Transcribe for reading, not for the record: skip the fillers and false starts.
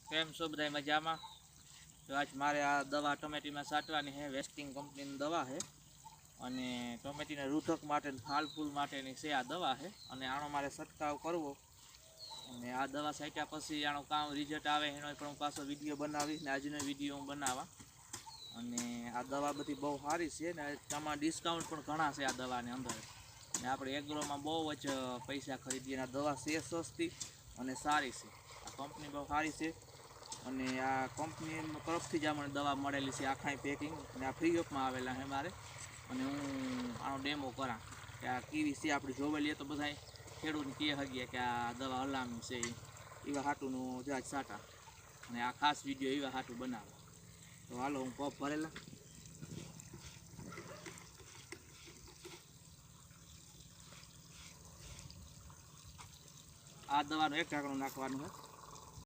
કેમ છો બધા મજામાં? તો આજ મારે આ દવા ટમેટીમાં છાંટવાની છે. વેસ્ટિંગ કંપનીની દવા છે અને ટમેટીના રૂધક માટે ફાલ ફૂલ માટેની છે આ દવા છે. અને આનો મારે છંટકાવ કરવો અને આ દવા છાંટ્યા પછી આનો કામ રિઝલ્ટ આવે એનો પણ હું પાછો વિડીયો બનાવીશ ને આજનો વિડીયો હું બનાવવા. અને આ દવા બધી બહુ સારી છે ને આમાં ડિસ્કાઉન્ટ પણ ઘણા છે આ દવાની અંદર. ને આપણે એગ્રોમાં બહુ જ પૈસા ખરીદીએ. આ દવા છે સસ્તી અને સારી છે. આ કંપની બહુ સારી છે અને આ કંપની તરફથી જ અમને દવા મળેલી છે આખાય પેકિંગ અને આ ફ્રી ઓફમાં આવેલા છે મારે. અને હું આનો ડેમો કરા કે આ કેવી છે આપણે જોવા લઈએ તો બધા ખેડૂતને કહે શકીએ કે આ દવા હલામણી છે એવા હાટુનું જાજ સાટા અને આ ખાસ વિડીયો એવા હાટું બનાવે. તો હાલો હું પપ ભરેલા આ દવાનું એક ઢાંકણું નાખવાનું છે.